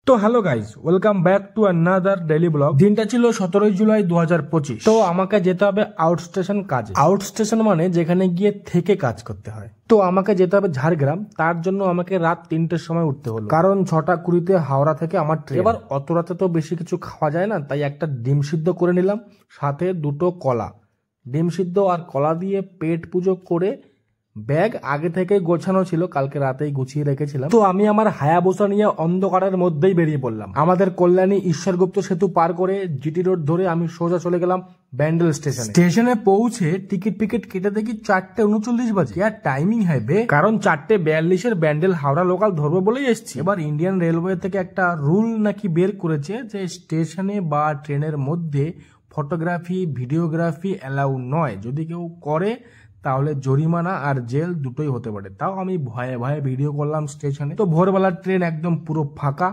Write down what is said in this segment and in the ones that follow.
তো hello guys, welcome back to another daily blog. দিনটা ছিল 17 জুলাই 2025। তো আমাকে যেতে হবে আউট স্টেশন কাজে। আউট স্টেশন মানে যেখানে গিয়ে থেকে কাজ করতে হয়। তো আমাকে যেতে হবে ঝাড়গ্রাম। তার জন্য আমাকে রাত 3টের সময় উঠতে হলো, কারণ 6টা 20-তে হাওড়া থেকে আমার ট্রেন। এবার অত রাতে তো বেশি কিছু খাওয়া যায় না, তাই একটা ডিম সিদ্ধ করে নিলাম, সাথে 2টো কলা। ডিম সিদ্ধ আর কলা দিয়ে পেট পুজো করে ব্যাগ আগে থেকে গোছানো ছিল, কালকে রাতেই গুছিয়ে রেখেছিলাম। তো আমি আমার হায়াবুসা নিয়ে অন্ধকারের মধ্যেই বেরিয়ে পড়লাম। আমাদের কল্যাণী ঈশ্বরগুপ্ত সেতু পার করে জিটি রোড ধরে আমি সোজা চলে গেলাম ব্যান্ডেল স্টেশনে। স্টেশনে পৌঁছে টিকিট কেটে দেখি 4:39 বাজে। আর টাইমিং হয় বে, কারণ 4:42-এর ব্যান্ডেল হাওড়া লোকাল ধরবো বলেই এসছি। এবার ইন্ডিয়ান রেলওয়ে থেকে একটা রুল নাকি বের করেছে যে স্টেশনে বা ট্রেনের মধ্যে ফটোগ্রাফি ভিডিওগ্রাফি অ্যালাউ নয়। যদি কেউ করে তাহলে জরিমানা আর জেল দুটোই হতে পারে। তাও আমি ভয়ে ভয়ে ভিডিও করলাম স্টেশনে। তো ভোরবেলার ট্রেন একদম পুরো ফাঁকা,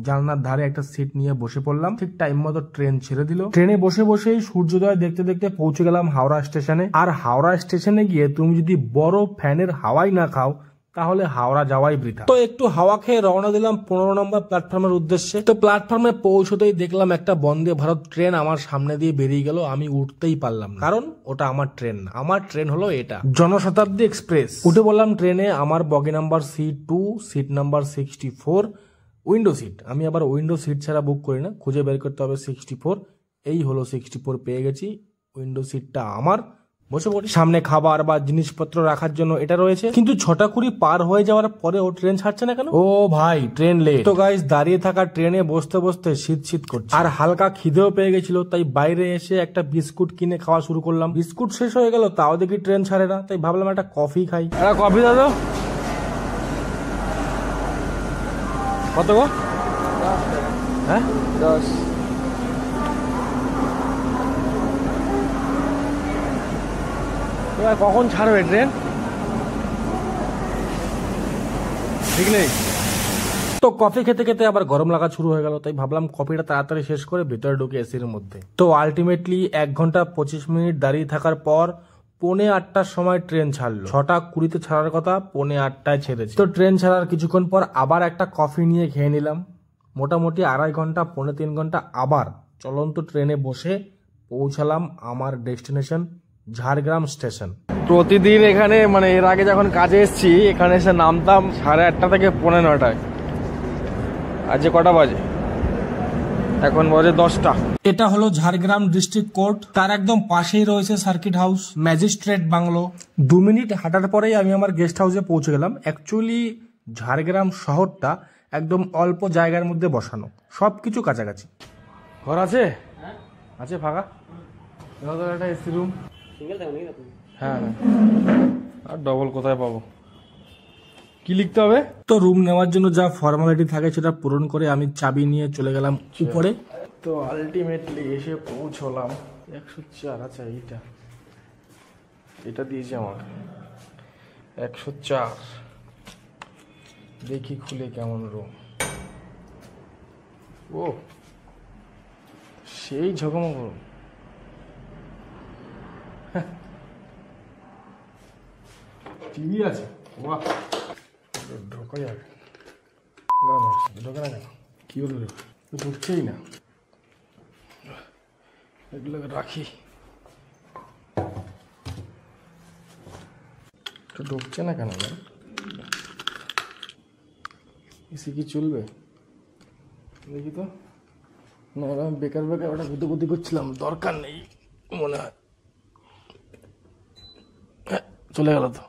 জানলার ধারে একটা সিট নিয়ে বসে পড়লাম। ঠিক টাইম মতো ট্রেন ছেড়ে দিল। ট্রেনে বসে বসেই সূর্যোদয় দেখতে দেখতে পৌঁছে গেলাম হাওড়া স্টেশনে। আর হাওড়া স্টেশনে গিয়ে তুমি যদি বড় ফ্যানের হাওয়াই না খাও তাহলে হাওড়া যাওয়াই বৃথা। তো একটু হাওয়া খেয়ে রওনা দিলাম 15 নম্বর প্ল্যাটফর্মের উদ্দেশ্যে। তো প্ল্যাটফর্মে পৌঁছতেই দেখলাম একটা বন্দে ভারত ট্রেন আমার সামনে দিয়ে বেরিয়ে গেল। আমি উঠতেই পারলাম না, কারণ ওটা আমার ট্রেন না। আমার ট্রেন হলো এটা, জনশতাব্দী এক্সপ্রেস। উঠে বললাম ট্রেনে। আমার বগি number C2, seat number 64, window seat. আমি আবার উইন্ডো সিট ছাড়া বুক করি না, খুঁজে বের করতে হবে 64। এই হলো 64, পেয়ে গেছি। উইন্ডো সিটটা আমার। বসে পড়ি। সামনে খাবার বা জিনিসপত্র রাখার জন্য এটা রয়েছে। কিন্তু 6টা 20 পার হয়ে যাওয়ার পরে ও ট্রেন ছাড়ছে না কেন? ও ভাই, ট্রেন লেট। তো গাইস, দাঁড়িয়ে থাকা ট্রেনে বসতে বসতে শীত করছে আর হালকা খিদেও পেয়ে গেছিল। তাই বাইরে এসে একটা বিস্কুট কিনে খাওয়া শুরু করলাম। বিস্কুট শেষ হয়ে গেল, তাও দেখি ট্রেন ছাড়ে না। তাই ভাবলাম একটা কফি খাই। একটা কফি দাদা। কত গো? 10 টাকা। হ্যাঁ 10। কখন ছাড়বে ট্রেন ঠিক নেই। তো কফি খেতে খেতে আবার গরম লাগা শুরু হয়ে গেল। তাই ভাবলাম কফিটা তাড়াতাড়ি শেষ করে ভিতরে ঢুকে এসির মধ্যে। তো আলটিমেটলি 1 ঘন্টা 25 মিনিট দাঁড়িয়ে থাকার পর 8:45-টার সময় ট্রেন ছাড়লো। 6টা 20-তে ছাড়ার কথা, 8:45-টায় ছেড়েছে। তো ট্রেন ছাড়ার কিছুক্ষণ পর আবার একটা কফি নিয়ে খেয়ে নিলাম। মোটামুটি 2.5 ঘন্টা 3.25 ঘন্টা আবার চলন্ত ট্রেনে বসে পৌঁছালাম আমার ডেস্টিনেশন ঝাড়গ্রাম স্টেশন। প্রতিদিন এখানে মানে এর আগে যখন কাজে এসেছি এখানে এসে নামতাম 8:30 থেকে 9:45। আজ কটা বাজে? এখন বাজে 10টা। এটা হলো ঝাড়গ্রাম ডিস্ট্রিক্ট কোর্ট। তার একদম পাশেই রয়েছে circuit house, magistrate bungalow. 2 minute হাঁটার পরেই আমি আমার গেস্ট হাউসে পৌঁছে গেলাম। অ্যাকচুয়ালি ঝাড়গ্রাম শহরটা একদম অল্প জায়গার মধ্যে বসানো, সবকিছু কাছাকাছি। ঘর আছে? আছে ফাঁকা? একটা এসি রুম। হ্যাঁ, আর ডবল কোথায় পাবো? কি লিখতে হবে? তো রুম নেওয়ার জন্য যা ফর্মালিটি থাকে সেটা পূরণ করে আমি চাবি নিয়ে চলে গেলাম উপরে। তো আলটিমেটলি এসে পৌঁছলাম 104। আচ্ছা, এটা দিয়েছে আমাকে 104। দেখি খুলে কেমন রুম। ও সেই ঝকমক রুম। টিভি আছে, বাহ। ঢোকা যাবে? ঢোকে না কেন? কি হলো? ঢুকছেই না। এগুলোকে রাখি। ঢুকছে না কেন? এসি কি চলবে? দেখি তো। না, আমি বেকার ওটা গুতি করছিলাম, দরকার নেই মনে হয়। চলে গেল তো,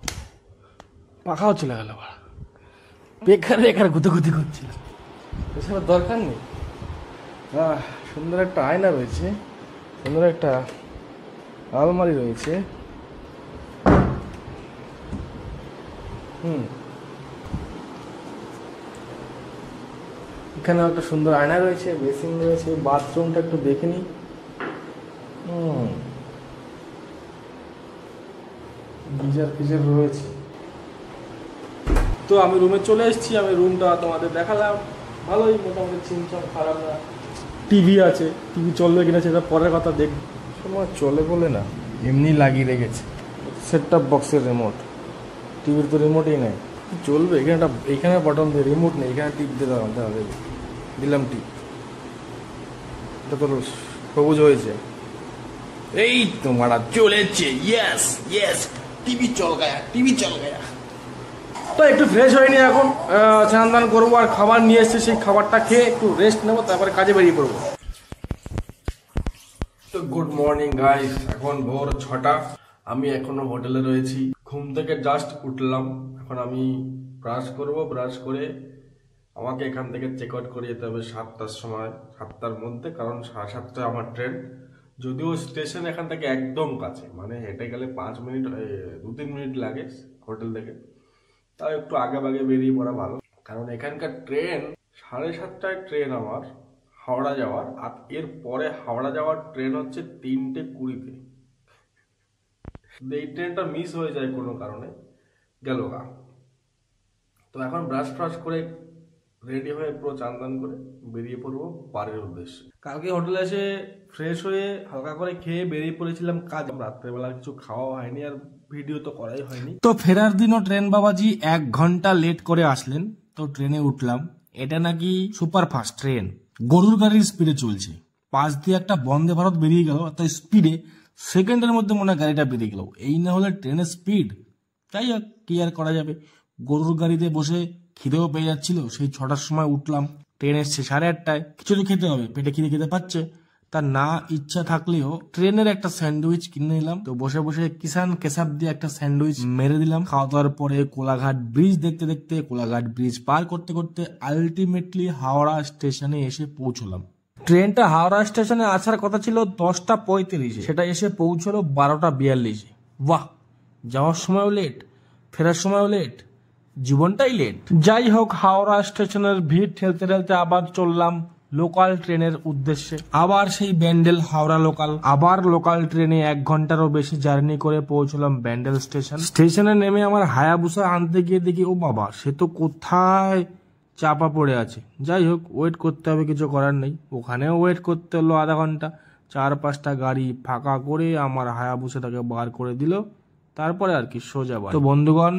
পাখাও চলে গেল। বেকার গুতি করছিলাম, এসবের দরকার নেই। সুন্দর একটা আয়না রয়েছে, সুন্দর একটা আলমারি রয়েছে। এখানে একটা সুন্দর আয়না রয়েছে, বেসিন রয়েছে, বাথরুমটা একটু দেখে নি। গিজার রয়েছে। তো আমি রুমে চলে এসেছি। আমি রুমটা তোমাদের দেখালাম, ভালোই মোটামুটি, চিনচাম, খারাপ না। টিভি আছে, টিভি চলবে কিনা সেটা পরের কথা, দেখ সময় চলে বলে না, এমনি লাগিয়ে রেখেছে। সেট টপ বক্সের রিমোট, টিভির তো রিমোটই নেই, চলবে? এখানে বটন দিয়ে রিমোট নেই, এখানে টিপ দিয়ে দেওয়া হবে। দিলাম টিপ, এটা তো সবুজ হয়েছে। এই তোমারা চলেছে, ইয়েস ইয়েস, টিভি চল গায়া, টিভি চল গায়া। তো একটু ফ্রেশ হয়নি এখন, স্নান দান করবো আর খাবার নিয়ে এসছে, সেই খাবারটা খেয়ে একটু রেস্ট নেবো, তারপরে কাজে বেরিয়ে পড়বো। তো গুড মর্নিং গাইস, এখন ভোর 6টা, আমি এখনো হোটেলে রয়েছি। ঘুম থেকে জাস্ট উঠলাম, এখন আমি ব্রাশ করব, ব্রাশ করে আমাকে এখান থেকে চেক আউট করে যেতে হবে 7টার সময়, 7টার মধ্যে, কারণ 7:30টায় আমার ট্রেন। যদিও স্টেশন এখান থেকে একদম কাছে, মানে হেঁটে গেলে 5 মিনিট 2-3 মিনিট লাগে হোটেল থেকে, তাও একটু আগে ভাগে বেরিয়ে পড়া ভালো। কারণ এখানকার ট্রেন 7:30টায় ট্রেন আমার হাওড়া যাওয়ার, আর এর পরে হাওড়া যাওয়ার ট্রেন হচ্ছে 3:20-তে। এই ট্রেনটা মিস হয়ে যায় কোনো কারণে, গেল গা। তো এখন ব্রাশ ফ্রাশ করে রেডি হয়ে পুরো চান দান করে বেরিয়ে পড়বো বাড়ির উদ্দেশ্যে। কালকে হোটেলে এসে ফ্রেশ হয়ে হালকা করে খেয়ে বেরিয়ে পড়েছিলাম কাজ, রাত্রেবেলা কিছু খাওয়া হয়নি আর ভিডিও তো করাই হয়নি। তো ফেরার দিনও ট্রেন বাবাজি 1 ঘন্টা লেট করে আসলেন। তো ট্রেনে উঠলাম, এটা নাকি সুপার ফাস্ট ট্রেন, গরুর গাড়ির স্পিডে চলছে। পাশ দিয়ে একটা বন্দে ভারত বেরিয়ে গেল, তাই স্পিডে সেকেন্ডের মধ্যে মনে হয় গাড়িটা বেরিয়ে গেল। এই না হলে ট্রেনের স্পিড, যাই হোক কি আর করা যাবে। গরুর গাড়িতে বসে খিদেও পেয়ে যাচ্ছিল, সেই 6টার সময় উঠলাম, ট্রেন এসছে 8:30টায়, কিছু তো খেতে হবে, পেটে খিদে খেতে পাচ্ছে। তা না ইচ্ছা থাকলেও ট্রেনের একটা স্যান্ডউইচ কিনে নিলাম। তো বসে বসে কিষান কেসাব দিয়ে একটা স্যান্ডউইচ মেরে দিলাম। খাওয়া দাওয়ার পরে কোলাঘাট ব্রিজ দেখতে দেখতে, কোলাঘাট ব্রিজ পার করতে করতে আলটিমেটলি হাওড়া স্টেশনে এসে পৌঁছলাম। ট্রেনটা হাওড়া স্টেশনে আসার কথা ছিল 10:35, সেটা এসে পৌঁছলো 12:42। বাহ, যাওয়ার সময়ও লেট, ফেরার সময়ও লেট, জীবনটাই লেট। যাই হোক, হাওড়া স্টেশনের ভিড় ঠেলতে ঠেলতে আবার চললাম লোকাল ট্রেনের উদ্দেশ্যে। আবার সেই ব্যান্ডেল হাওড়া লোকাল, আবার লোকাল ট্রেনে 1 ঘন্টারও বেশি জার্নি করে পৌঁছলাম ব্যান্ডেল স্টেশন। স্টেশনে নেমে আমার হায়াবুসা আনতে গিয়ে দেখি ও বাবা, সে তো কোথায় চাপা পড়ে আছে। যাই হোক, ওয়েট করতে হবে, কিছু করার নেই। ওখানেও ওয়েট করতে হলো আধা ঘন্টা। 4-5টা গাড়ি ফাঁকা করে আমার হায়াবুসাটাকে বার করে দিল, তারপরে আর কি সোজা বাড়ি। তো বন্ধুগণ,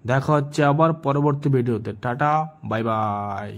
দেখা হচ্ছে আবার পরবর্তী ভিডিওতে। Tata, bye bye.